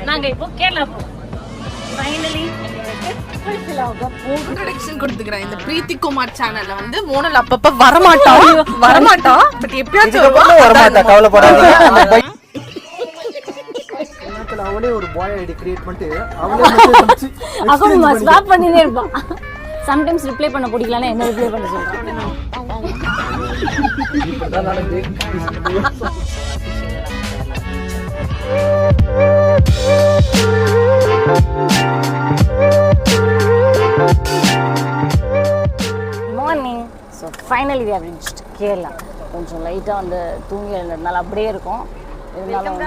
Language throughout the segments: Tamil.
நாங்க இப்போ கேரளா போறோம். ஃபைனலி இன்ட்ரோடக்ஷன் கொடுத்துக்கிறேன். இந்த பிரீத்தி குமார் சேனல்ல வந்து மோனல் அப்பப்ப வரமாட்டோம் பட் எப்பயாச்சும் வரமாட்டா, கவலைப்படாதீங்க. அவளே ஒரு பாய் ஐடி கிரியேட் பண்ணிட்டு அவளே ஸ்வாப் பண்ணிட்டே இருப்பான். சம்டைம்ஸ் ரிப்ளை பண்ண பிடிக்கலன்னா என்ன ரிப்ளை பண்ண சொல்றான். Morning. So finally we have reached Kerala. கொஞ்சம் லைட்டாக வந்து தூங்கி எழுந்ததுனால அப்படியே இருக்கும். இருந்தாலும்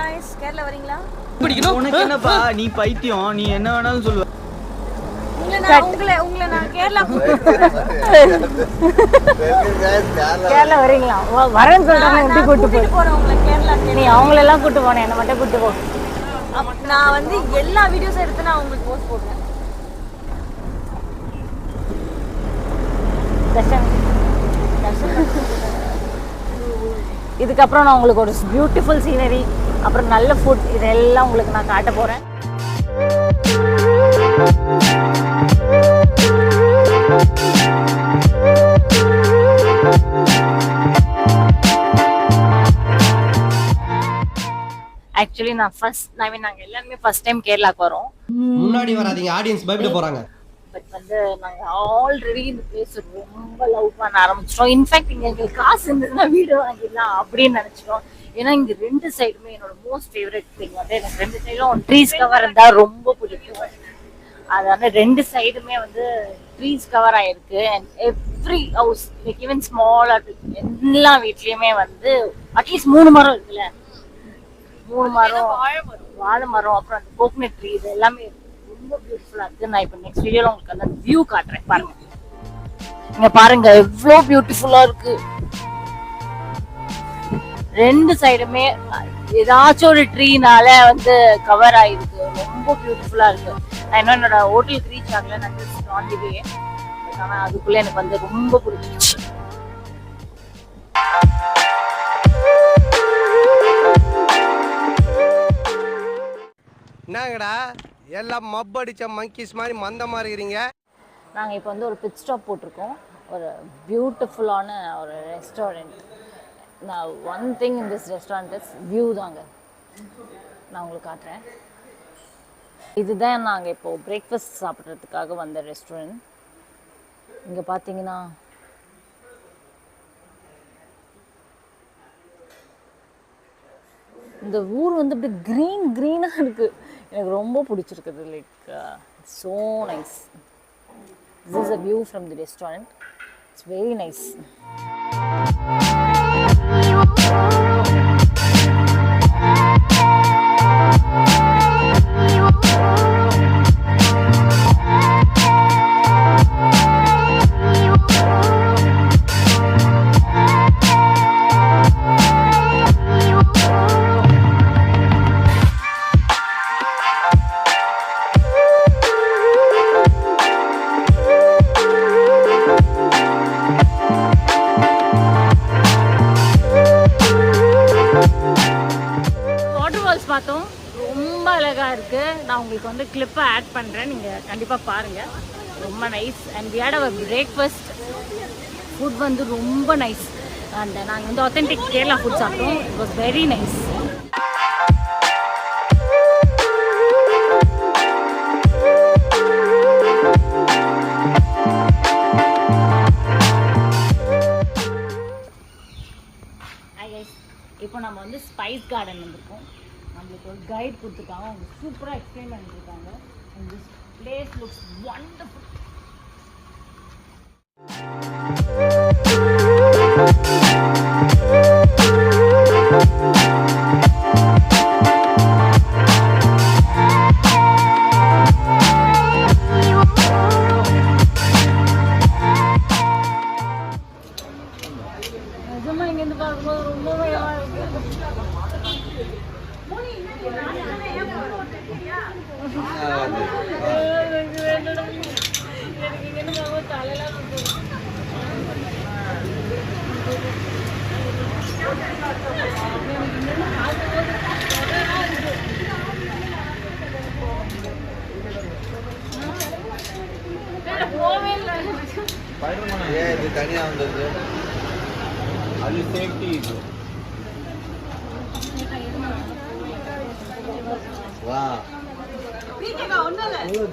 கேரளா வரீங்களா? உனக்கு என்னப்பா, நீ பைத்தியம், நீ என்ன வேணாலும் சொல்லுவ. உங்களை நான் கேரளா கேரளா வரீங்களா? வரேன்னு சொல்றாங்க. எப்படி கூட்டு போறேன் உங்களை கேரளா. நீ அவங்களெல்லாம் கூட்டு போனேன், என்னை மட்டும் கூட்டு போ. நான் வந்து எல்லா வீடியோஸ் எடுத்து நான் உங்களுக்கு போஸ்ட் போடுறேன். இதுக்கப்புறம் நான் உங்களுக்கு ஒரு பியூட்டிஃபுல் சீனரி, அப்புறம் நல்ல ஃபுட், இதெல்லாம் உங்களுக்கு நான் காட்ட போறேன். ஆக்சுவலி நாங்கள் எல்லாருமே ஃபர்ஸ்ட் டைம் கேரளாக்கு வரோம். முன்னாடி வராதீங்க, ஆடியன்ஸ் பயப்பட போறாங்க. பட் வந்து நாங்கள் ஆல்ரெடி இந்த பிளேஸ் ரொம்ப லவ் பண்ண ஆரம்பிச்சிட்டோம். இன்ஃபேக்ட் இங்கே எங்களுக்கு காசு இருந்ததுன்னா வீடு வாங்கிடலாம் அப்படின்னு நினச்சிட்டோம். ஏன்னா இங்கே ரெண்டு சைடுமே என்னோட மோஸ்ட் ஃபேவரட் திங் வந்து எனக்கு ரெண்டு சைடும் ட்ரீஸ் கவர் இருந்தால் ரொம்ப பிடிக்கும். அதனால ரெண்டு சைடுமே வந்து ட்ரீஸ் கவர் ஆயிருக்கு. And every house like even ஸ்மாலாக எல்லா வீட்லேயுமே வந்து அட்லீஸ்ட் 3 மரம் இருக்குல்ல, 3 மரம், வாழை மரம், அப்புறம் அந்த கோகனட் ட்ரீ, இது எல்லாமே ரொம்ப பியூட்டிஃபுல்லா இருக்கு. நான் இப்போ நெக்ஸ்ட் வீடியோல உங்களுக்கு அந்த வியூ காட்டுறேன். பாருங்க, இங்க பாருங்க எவ்வளோ பியூட்டிஃபுல்லா இருக்கு. ரெண்டு சைடுமே ஏதாச்சும் ஒரு ட்ரீனால வந்து கவர் ஆயிருக்கு. ரொம்ப பியூட்டிஃபுல்லா இருக்கு. நான் இன்னும் என்னோட ஹோட்டலுக்கு ரீச் ஆகல, நான் ஜஸ்ட் ஆன் தி வே. ஆனா அதுக்குள்ள எனக்கு வந்து ரொம்ப பிடிச்சிருச்சு. என்னங்கடா எல்லாம் மப் அடிச்ச மங்கிஸ் மாதிரி மந்தமா இருக்கிறீங்க. நாங்கள் இப்போ வந்து ஒரு பிட் ஸ்டாப் போட்டிருக்கோம். ஒரு பியூட்டிஃபுல்லான ஒரு ரெஸ்டாரண்ட். நான் one thing in this restaurant is view தாங்க. நான் உங்களுக்கு காட்டுறேன். இதுதான் நாங்கள் இப்போது பிரேக்ஃபாஸ்ட் சாப்பிட்றதுக்காக வந்த ரெஸ்டாரண்ட். இங்கே பார்த்தீங்கன்னா இந்த ஊர் வந்து அப்படி க்ரீனாக இருக்குது. எனக்கு ரொம்ப பிடிச்சிருக்குது. Like so nice. This is a view from the restaurant. It's very nice. பார்த்தோம், ரொம்ப அழகாக இருக்குது. நான் உங்களுக்கு வந்து கிளிப்பை ஆட் பண்ணுறேன், நீங்கள் கண்டிப்பாக பாருங்கள். ரொம்ப nice. And we had our breakfast. Food வந்து ரொம்ப நைஸ். அண்ட் நாங்கள் வந்து ஆத்தென்டிக் கேரளா ஃபுட் சாப்பிட்டோம். It was very nice. இப்போ நம்ம வந்து ஸ்பைஸ் கார்டன் வந்திருக்கோம். நம்மளுக்கு ஒரு கைட் கொடுத்துருக்காங்க. அவங்க சூப்பராக எக்ஸ்பிளைன் பண்ணியிருக்காங்க. And this place looks wonderful. நிஜமா இங்கேருந்து பார்க்கும்போது ரொம்ப பயமாக இருக்கு. ஏன் இது தனியா வந்தது? அது சேஃப்டி இது. வா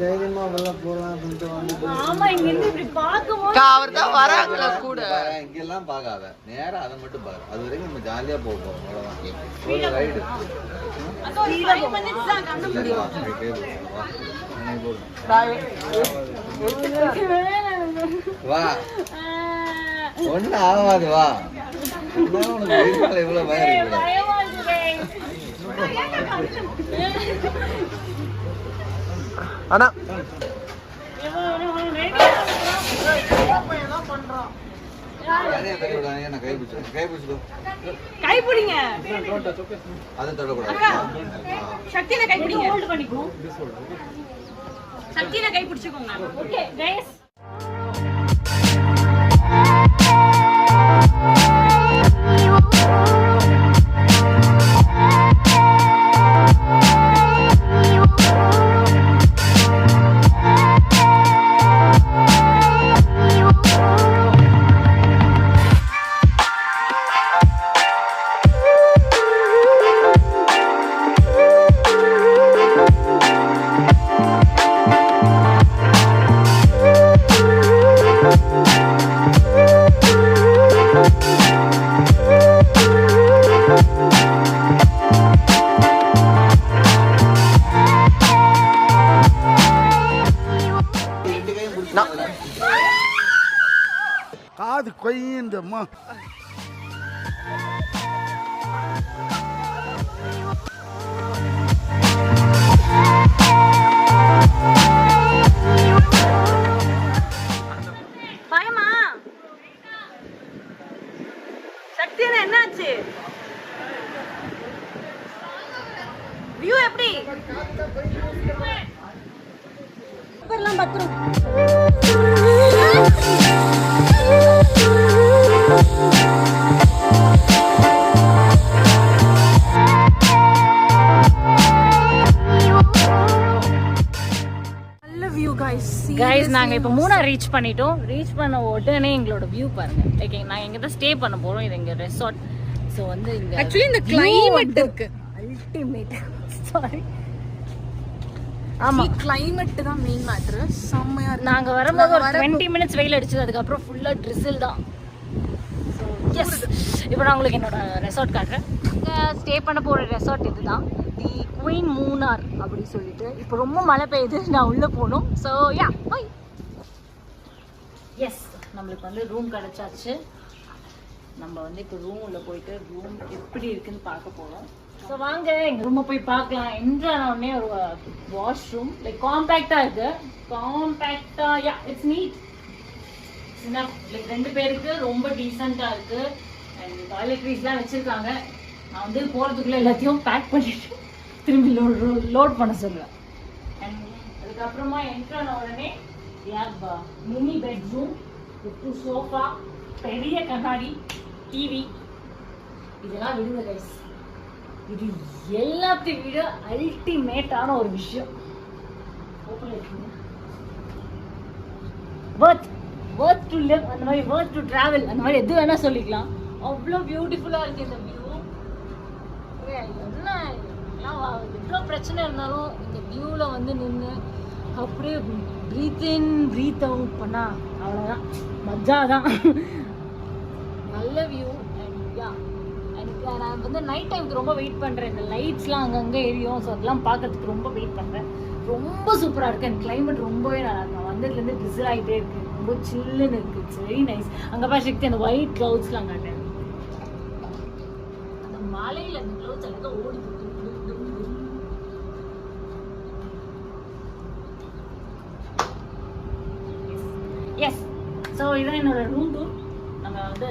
தைரியமா வெளில போலாம் அப்படின்ட்டு வந்து ஆமா இங்க இருந்து இப்படி பாக்கும்போது அவர் தான் வராங்களா கூட. இங்கெல்லாம் பார்க்காத, நேரா அதை மட்டும் பாரு. அது வரைக்கும் நம்ம ஜாலியா போவோம். அவ்வளவுதான். ஒரு ரைடு. வா ஒண்ணு ஆகாது. வா உனக்கு இவ்வளவு பயம் இருக்கு. பயமா இருக்கு ஆனா நிறைய தள்ளி விடாதீங்க. நான் கை பிடிச்சிருக்கேன். கை பிடிச்சிக்கோ. கை பிடிங்க. அதை தொடக்கூடாது. சக்தியில கை பிடிங்க. ஹோல்ட் பண்ணிக்கோ. சக்தியில கை பிடிச்சுக்கோங்க. ஓகே गाइस காது கொய்யுந்தம்மா. பயமா? சக்தியில என்னாச்சு? வியூ எப்படி? சூப்பர்லாம் பத்துரும். गाइस நாங்க இப்ப மூணார் ரீச் பண்ணிட்டோம். ரீச் பண்ண உடனே எங்களோட வியூ பாருங்க. லைக் நாங்க எங்க தான் ஸ்டே பண்ண போறோம். இது எங்க ரெசார்ட். சோ வந்து இங்க ஆக்சுவலி இந்த கிளைமேட் இருக்கு. அல்டிமேட். சாரி. ஆமா கிளைமேட் தான் மெயின் மேட்டர். செம்மையா இருக்கு. நாங்க வரும்போது ஒரு 20 மினிட்ஸ் வெயில் அடிச்சது. அதுக்கு அப்புறம் ஃபுல்லா ட்ரிசில் தான். எஸ் இப்போ நான் உங்களுக்கு என்னோட ரெசார்ட் காட்டுறேன். ஸ்டே பண்ண போகிற ரெசார்ட் இதுதான், தி குயின் மூணார் அப்படி சொல்லிட்டு. இப்போ ரொம்ப மழை பெய்யுது, நான் உள்ளே போகணும். So yeah by. எஸ் நம்மளுக்கு வந்து ரூம் கிடச்சாச்சு. நம்ம வந்து இப்போ ரூம் உள்ள போயிட்டு ரூம் எப்படி இருக்குன்னு பார்க்க போகிறோம். ஸோ வாங்க எங்கள் ரூமை போய் பார்க்கலாம். என்ட்ரான உடனே ஒரு வாஷ்ரூம் லைக் காம்பேக்டாக இருக்குது. காம்பேக்டாக யா இட்ஸ் நீட். லைக் 2 பேருக்கு ரொம்ப டீசெண்டாக இருக்குது. அண்ட் டாய்லெட்ரிஸ்லாம் வச்சுருக்காங்க. நான் வந்து போகிறதுக்குள்ளே எல்லாத்தையும் பேக் பண்ணிட்டு திரும்பி லோட் பண்ண சொல்லுவேன். அண்ட் அதுக்கப்புறமா என்ட்ரான உடனே மினி பெட்ரூம் வித் சோஃபா, பெரிய கண்ணாடி, டிவி. இதெல்லாம் விடுங்க கைஸ், இது எல்லாத்தையும் விட அல்டிமேட்டான ஒரு விஷயம். worth to live அந்த மாதிரி, worth to travel அந்த மாதிரி எது வேணா சொல்லிக்கலாம். அவ்வளோ பியூட்டிஃபுல்லாக இருக்குது இந்த வியூ. என்ன எவ்வளோ பிரச்சனை இருந்தாலும் இந்த வியூவில் வந்து நின்று அப்படியே ப்ரீத் இன் ப்ரீத் அவுட் பண்ணால் அவ்வளோதான், மஜா தான். நல்ல வியூ. அண்ட் யா அண்ட் நான் வந்து நைட் டைமுக்கு ரொம்ப வெயிட் பண்ணுறேன். இந்த லைட்ஸ்லாம் அங்கங்கே எரியும். ஸோ அதெல்லாம் பார்க்கறதுக்கு ரொம்ப வெயிட் பண்ணுறேன். ரொம்ப சூப்பராக இருக்குது. அண்ட் கிளைமேட் ரொம்பவே நல்லா இருக்கும். வந்ததுலேருந்து ட்ரிசில் ஆகிட்டே இருக்குது. ரொம்ப சில்லுன்னு இருக்குது. It's very nice. அங்கே பா சக்தி அந்த ஒயிட் க்ளவுட்ஸ்லாம் காட்டேன். அந்த மலையில் அந்த க்ளவுட்ஸ் எல்லாம் ஓடி போகுது. எஸ் ஸோ இதுதான் என்னோட ரூம் டூர். நம்ம வந்து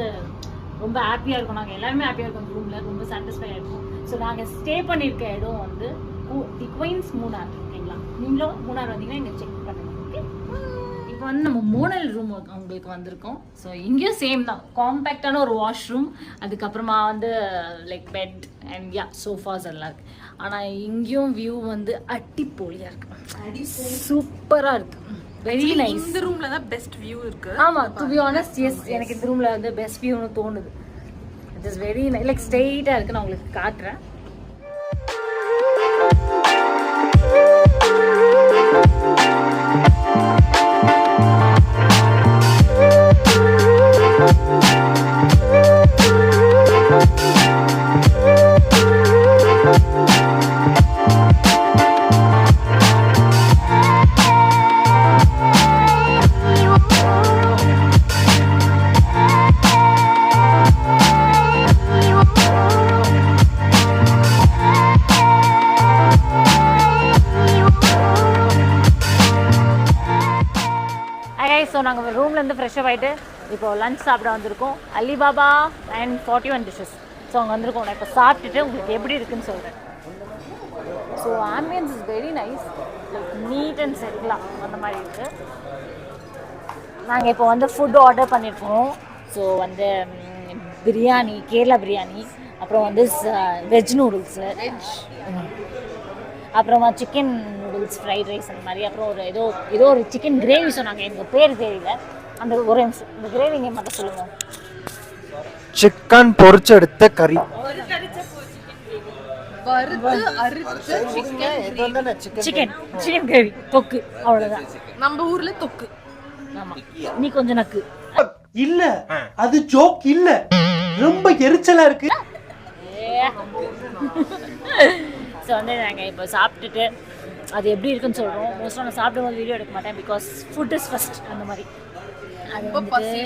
ரொம்ப ஹாப்பியாக இருக்கும். நாங்கள் எல்லாருமே ஹாப்பியாக இருக்கோம் ரூமில். ரொம்ப சாட்டிஸ்ஃபை ஆகிருக்கும். ஸோ நாங்கள் ஸ்டே பண்ணியிருக்க இடம் வந்து தி குயின்ஸ் மூணார். ஓகேங்களா? நீங்களும் மூணார் வந்தீங்கன்னா இங்கே செக் பண்ணுங்க. ஓகே, இப்போ வந்து நம்ம மோனல் ரூம் உங்களுக்கு வந்திருக்கோம். ஸோ இங்கேயும் சேம் தான், காம்பேக்டான ஒரு வாஷ்ரூம், அதுக்கப்புறமா வந்து like bed and yeah sofas எல்லாம் இருக்குது. ஆனால் இங்கேயும் வியூ வந்து அடிப்பொலியாக இருக்குது, சூப்பராக இருக்குது. Very nice. இந்த ரூம்ல தான் பெஸ்ட் வியூ இருக்கு. ஆமா, டு பி ஆனஸ்ட் எஸ், எனக்கு இந்த ரூம்ல வந்து பெஸ்ட் வியூன்னு தோணுது. இட் இஸ் வெரி லைக் ஸ்ட்ரெயிட்டா இருக்கு. நான் உங்களுக்கு காட்டுறேன். ஸோ நாங்கள் ரூம்லேருந்து ஃப்ரெஷ்ஷப் ஆகிட்டு இப்போ லஞ்ச் சாப்பிட வந்திருக்கோம். Alibaba and 41 dishes. ஸோ அங்கே வந்திருக்கோம். நான் இப்போ சாப்பிட்டுட்டு உங்களுக்கு எப்படி இருக்குன்னு சொல்கிறேன். So ambience is very nice, like neat and செட்டிலாம் அந்த மாதிரி இருக்குது. நாங்கள் இப்போ வந்து ஃபுட் ஆர்டர் பண்ணியிருக்கோம். ஸோ வந்து பிரியாணி, கேரளா பிரியாணி, அப்புறம் வந்து வெஜ் நூடுல்ஸு, அப்புறமா சிக்கன் நூடுல்ஸ், ஃப்ரைட் ரைஸ் அந்த மாதிரி, அப்புறம் ஒரு ஏதோ ஒரு சிக்கன் கிரேவி சொன்னாங்க, எனக்கு பேர் தெரியல. அந்த ஒரு நிமிஷம் இந்த கிரேவி நேம் மட்டும் சொல்லுங்க. சிக்கன் பொரிச்செடுத்த கறி, சிக்கன் கிரேவி, தொக்கு, அவ்வளோதான். நம்ம ஊர்ல தொக்கு. ஆமாம், நீ கொஞ்சம் நக்கு இல்ல அது ஜோக் இல்ல, ரொம்ப எரிச்சலா இருக்கு. ஸோ வந்து நாங்கள் இப்போ சாப்பிட்டுட்டு அது எப்படி இருக்குன்னு சொல்கிறோம். மோஸ்ட்டாக நான் சாப்பிடும்போது வீடியோ எடுக்க மாட்டேன், பிகாஸ் ஃபுட் இஸ் ஃபஸ்ட் அந்த மாதிரி. அது வந்துட்டு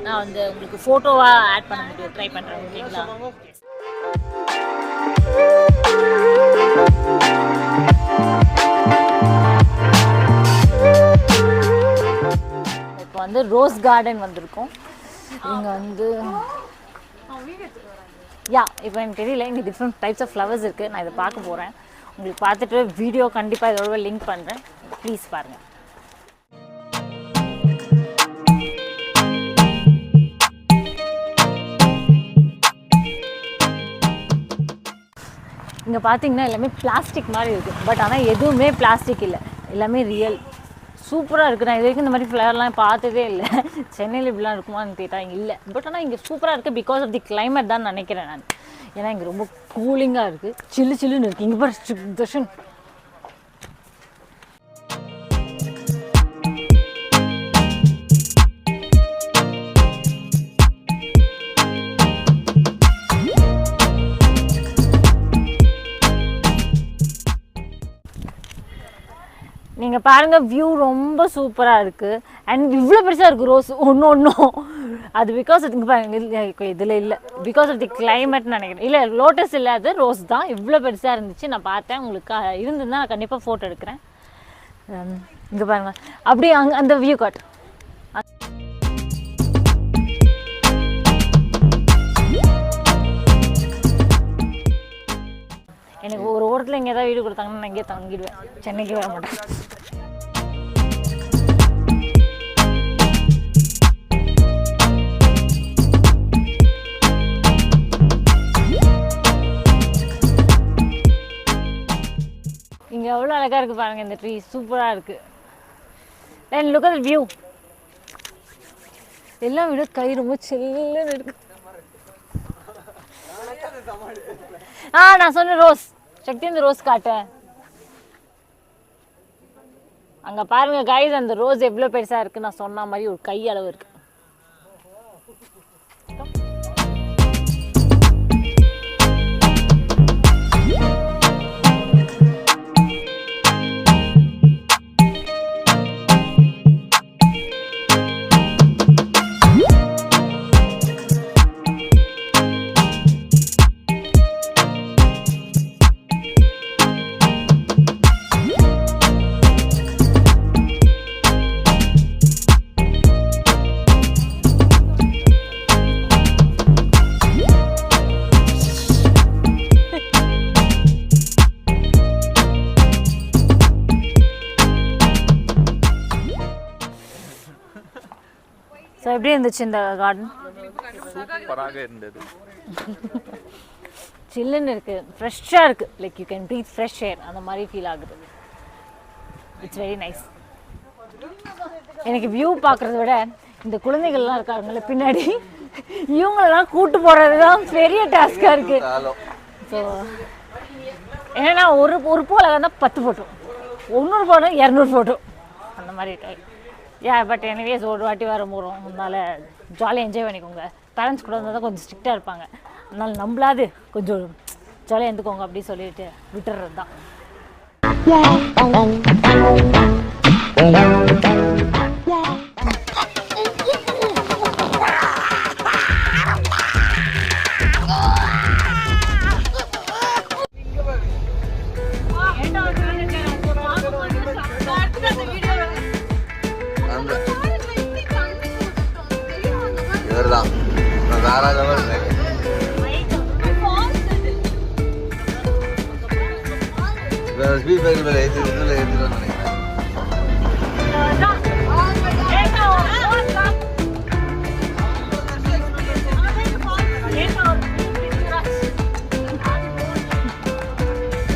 நான் வந்து உங்களுக்கு ஃபோட்டோவாக ஆட் பண்ண முடியும், ட்ரை பண்ணுறேன். ஓகேங்களா? இப்போ வந்து ரோஸ் கார்டன் வந்திருக்கோம். இங்கே வந்து இப்போ எனக்கு தெரியல, இங்கே டிஃப்ரெண்ட் டைப்ஸ் ஆஃப் ஃப்ளவர்ஸ் இருக்குது. நான் இதை பார்க்க போகிறேன். உங்களுக்கு பார்த்துட்டு வீடியோ கண்டிப்பாக இதோட லிங்க் பண்ணுறேன், ப்ளீஸ் பாருங்கள். இங்கே பார்த்தீங்கன்னா எல்லாமே பிளாஸ்டிக் மாதிரி இருக்குது, பட் ஆனால் எதுவுமே பிளாஸ்டிக் இல்லை, எல்லாமே ரியல். சூப்பராக இருக்குது. நான் இது வரைக்கும் இந்த மாதிரி ஃப்ளவர்லாம் பார்த்ததே இல்லை. சென்னையில் இப்படிலாம் இருக்குமான்னு கேட்டால் இல்லை, பட் ஆனால் இங்கே சூப்பராக இருக்குது. பிகாஸ் ஆஃப் தி கிளைமேட் தான் நினைக்கிறேன் நான். ஏன்னா இங்கே ரொம்ப கூலிங்காக இருக்குது, சில்லு சில்லுன்னு இருக்குது. இங்கே பாரு தர்ஷன், நீங்கள் பாருங்கள், வியூ ரொம்ப சூப்பராக இருக்குது. அண்ட் இவ்வளோ பெருசாக இருக்குது ரோஸ் ஒன்றும். அது பிகாஸ் இங்கே பாருங்கள், இதில் இல்லை, பிகாஸ் ஆஃப் தி கிளைமேட்னு நினைக்கிறேன். இல்லை, லோட்டஸ் இல்லை, அது ரோஸ் தான். இவ்வளோ பெருசாக இருந்துச்சு, நான் பார்த்தேன். உங்களுக்கு இருந்ததுன்னா நான் கண்டிப்பாக ஃபோட்டோ எடுக்கிறேன். இங்கே பாருங்கள், அப்படியே அந்த வியூ காட். எனக்கு ஒரு ஓரத்தில் இங்கே ஏதாவது வீடு கொடுத்தாங்கன்னா நான் இங்கே தங்கிடுவேன், சென்னைக்கு வர மாட்டேன். இங்கே எவ்வளோ அழகாக இருக்குது பாருங்கள், இந்த ட்ரீ சூப்பராக இருக்குது. And look at the view. எல்லாம் விட கை ரொம்ப சில்லுன்னு இருக்கு. நான் சொன்ன ரோஸ் சக்தி, இந்த ரோஸ் காட்டேன். அங்க பாருங்க கைஸ், அந்த ரோஸ் எவ்வளோ பெருசா இருக்கு. நான் சொன்ன மாதிரி ஒரு கை அளவு இருக்கு. ஸோ எப்படி இருந்துச்சு இந்த கார்டன்? சூப்பராக இருந்தது. சில்லுன்னு இருக்கு, ஃப்ரெஷ்ஷாக இருக்கு. Like you can breathe fresh air, அந்த மாதிரி ஃபீல் ஆகுது. It's very nice. எனக்கு வியூ பார்க்குறத விட இந்த குழந்தைகள்லாம் இருக்காங்கல்ல பின்னாடி இவங்களெல்லாம் கூட்டு போகிறது தான் பெரிய டாஸ்காக இருக்குது. ஸோ ஏன்னா ஒரு போல தான் 10 ஃபோட்டோ, 100 ஃபோட்டோ 200 ஃபோட்டோ அந்த மாதிரி பட் எனிவேஸ் ஒரு வாட்டி வர போகிறோம். அதனால ஜாலியாக என்ஜாய் பண்ணிக்கோங்க. பேரண்ட்ஸ் கூட இருந்தால் தான் கொஞ்சம் ஸ்ட்ரிக்டாக இருப்பாங்க. அதனால் நம்மளாது கொஞ்சம் ஜாலியாக இருந்துக்கோங்க அப்படி சொல்லிட்டு விட்டுறது தான். இவர்தான்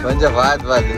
கொஞ்சம் பார்த்து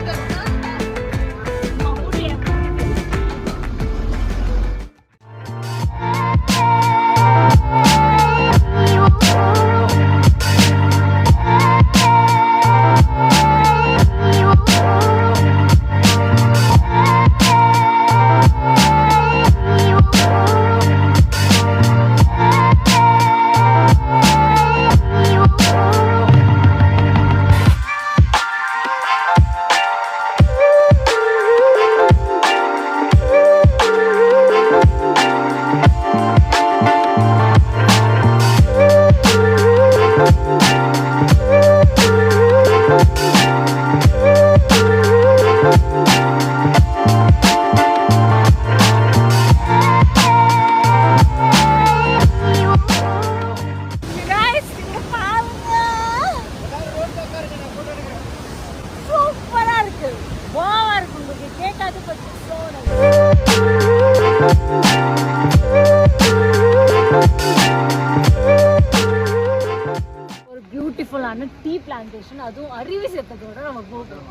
டீ பிளான்டேஷன், அதுவும் அருவி சேர்த்ததோட நம்ம போகிறோம்.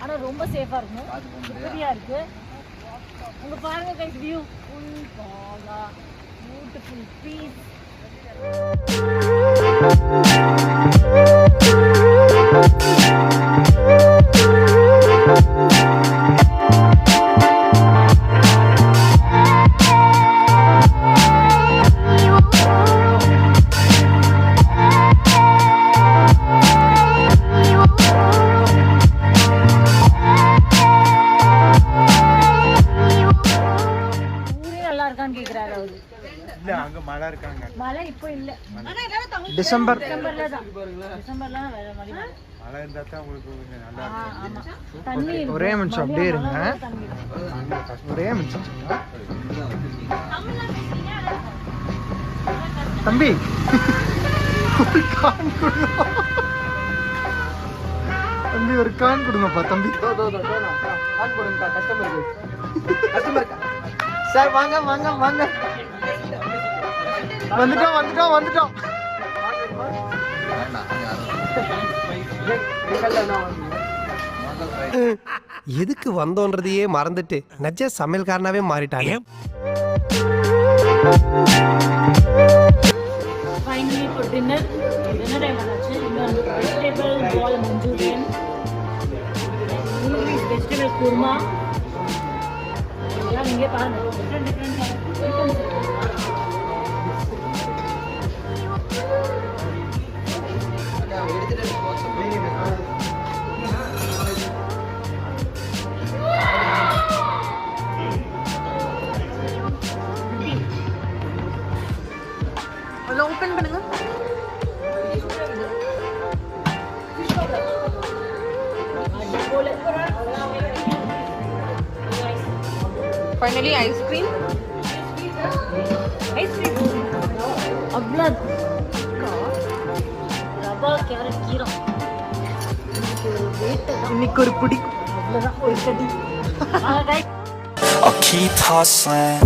ஆனால் ரொம்ப சேஃபாக இருக்கும், ஃப்ரீயாக இருக்குது. உங்கள் பாருங்க கைஸ், வியூ ஃபுல் பாகா பியூட்டிஃபுல் பீஸ். மழை இப்போ இல்ல, டிசம்பர்ல தான். டிசம்பர்ல வேற மாதிரி மழை இருந்தா தான் உங்களுக்கு நல்லா இருக்கும். தண்ணி ஒரே நிமிஷம் அப்படியே இருங்க, ஒரே நிமிஷம் தம்பி. தம்பி ஒரு கான் கொடுங்கப்பா தம்பி. கான் கொடுங்கப்பா, கஸ்டமருக்கு சார். வாங்க வாங்க வாங்க, வந்துட்டோம். எதுக்கு வந்தோன்றதையே மறந்துட்டு நஜ சமையல்காரனாவே மாறிட்டாங்க. Finally for dinner time ஆச்சு. இன்னொரு vegetable ball manchurian, vegetable kurma. எல்லாம் இங்கே பாருங்க, டிஃப்ரெண்ட் ஐட்டம்ஸ். ஓபன் பண்ணுங்க. Finally ice cream. அவ்வளோ ரவா கேரட் கீரை இன்னைக்கு ஒரு பிடிக்கும். அவ்வளோதான், ஒரு கடி. I'll keep hustling.